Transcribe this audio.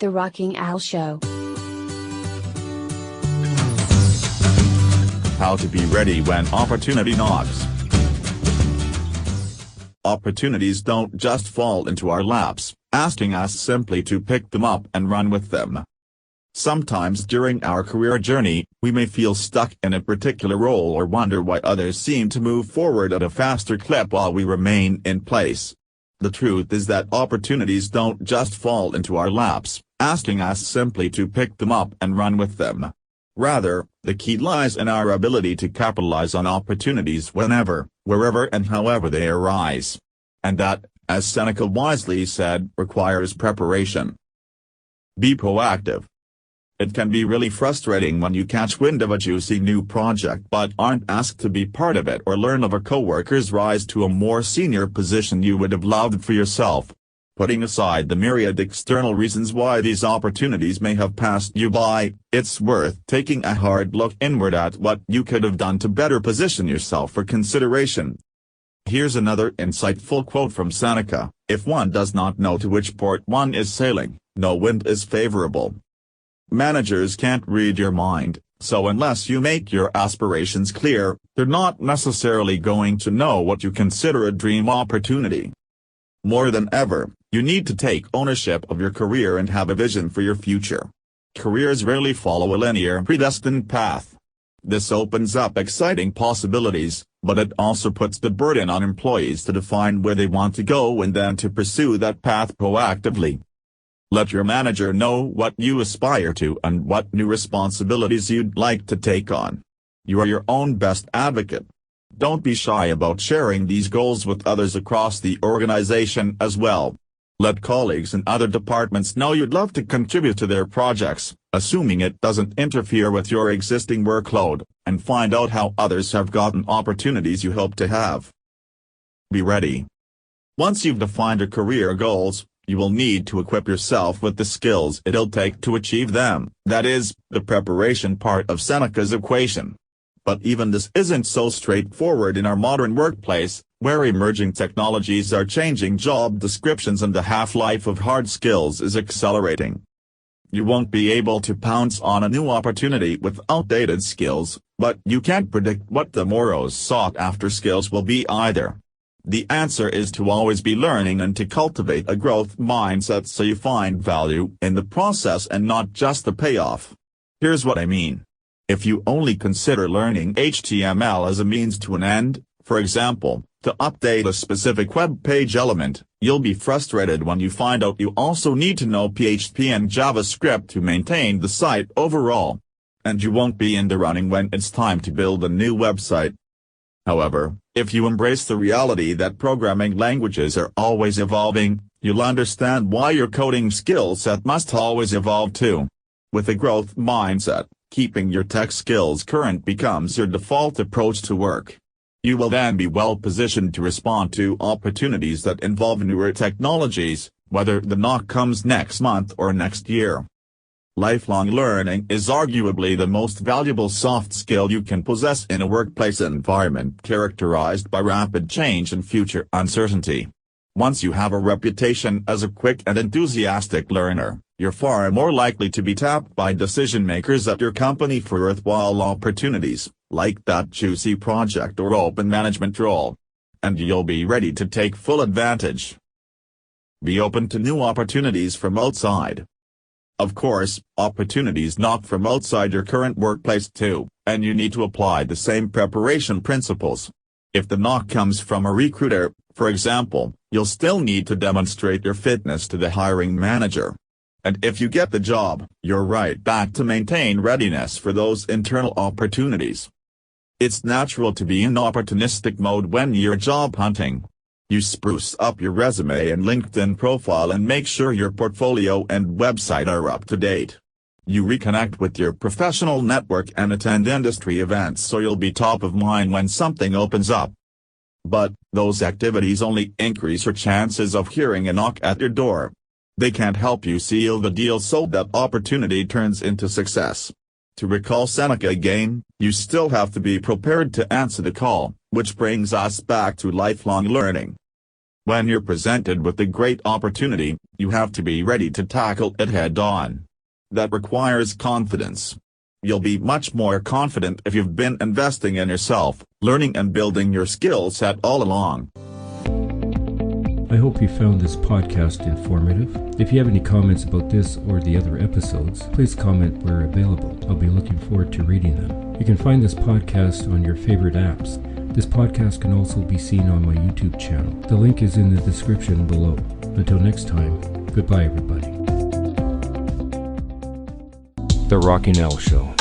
The Rocking Al Show. How to be ready when opportunity knocks. Opportunities don't just fall into our laps, asking us simply to pick them up and run with them. Sometimes during our career journey, we may feel stuck in a particular role or wonder why others seem to move forward at a faster clip while we remain in place. The truth is that opportunities don't just fall into our laps, asking us simply to pick them up and run with them. Rather, the key lies in our ability to capitalize on opportunities whenever, wherever and however they arise. And that, as Seneca wisely said, requires preparation. Be proactive. It can be really frustrating when you catch wind of a juicy new project but aren't asked to be part of it, or learn of a coworker's rise to a more senior position you would have loved for yourself. Putting aside the myriad external reasons why these opportunities may have passed you by, it's worth taking a hard look inward at what you could have done to better position yourself for consideration. Here's another insightful quote from Seneca: "If one does not know to which port one is sailing, no wind is favorable." Managers can't read your mind, so unless you make your aspirations clear, they're not necessarily going to know what you consider a dream opportunity. More than ever, you need to take ownership of your career and have a vision for your future. Careers rarely follow a linear, predestined path. This opens up exciting possibilities, but it also puts the burden on employees to define where they want to go and then to pursue that path proactively. Let your manager know what you aspire to and what new responsibilities you'd like to take on. You are your own best advocate. Don't be shy about sharing these goals with others across the organization as well. Let colleagues in other departments know you'd love to contribute to their projects, assuming it doesn't interfere with your existing workload, and find out how others have gotten opportunities you hope to have. Be ready. Once you've defined your career goals, you will need to equip yourself with the skills it'll take to achieve them, that is, the preparation part of Seneca's equation. But even this isn't so straightforward in our modern workplace, where emerging technologies are changing job descriptions and the half-life of hard skills is accelerating. You won't be able to pounce on a new opportunity with outdated skills, but you can't predict what tomorrow's sought-after skills will be either. The answer is to always be learning and to cultivate a growth mindset so you find value in the process and not just the payoff. Here's what I mean. If you only consider learning HTML as a means to an end, for example, to update a specific web page element, you'll be frustrated when you find out you also need to know PHP and JavaScript to maintain the site overall. And you won't be in the running when it's time to build a new website. However, if you embrace the reality that programming languages are always evolving, you'll understand why your coding skill set must always evolve too. With a growth mindset, keeping your tech skills current becomes your default approach to work. You will then be well positioned to respond to opportunities that involve newer technologies, whether the knock comes next month or next year. Lifelong learning is arguably the most valuable soft skill you can possess in a workplace environment characterized by rapid change and future uncertainty. Once you have a reputation as a quick and enthusiastic learner, you're far more likely to be tapped by decision-makers at your company for worthwhile opportunities, like that juicy project or open management role. And you'll be ready to take full advantage. Be open to new opportunities from outside. Of course, opportunities knock from outside your current workplace too, and you need to apply the same preparation principles. If the knock comes from a recruiter, for example, you'll still need to demonstrate your fitness to the hiring manager. And if you get the job, you're right back to maintain readiness for those internal opportunities. It's natural to be in opportunistic mode when you're job hunting. You spruce up your resume and LinkedIn profile and make sure your portfolio and website are up to date. You reconnect with your professional network and attend industry events so you'll be top of mind when something opens up. But those activities only increase your chances of hearing a knock at your door. They can't help you seal the deal so that opportunity turns into success. To recall Seneca again, you still have to be prepared to answer the call, which brings us back to lifelong learning. When you're presented with a great opportunity, you have to be ready to tackle it head-on. That requires confidence. You'll be much more confident if you've been investing in yourself, learning and building your skill set all along. I hope you found this podcast informative. If you have any comments about this or the other episodes, please comment where available. I'll be looking forward to reading them. You can find this podcast on your favorite apps. This podcast can also be seen on my YouTube channel. The link is in the description below. Until next time, goodbye everybody. The Rockin' L Show.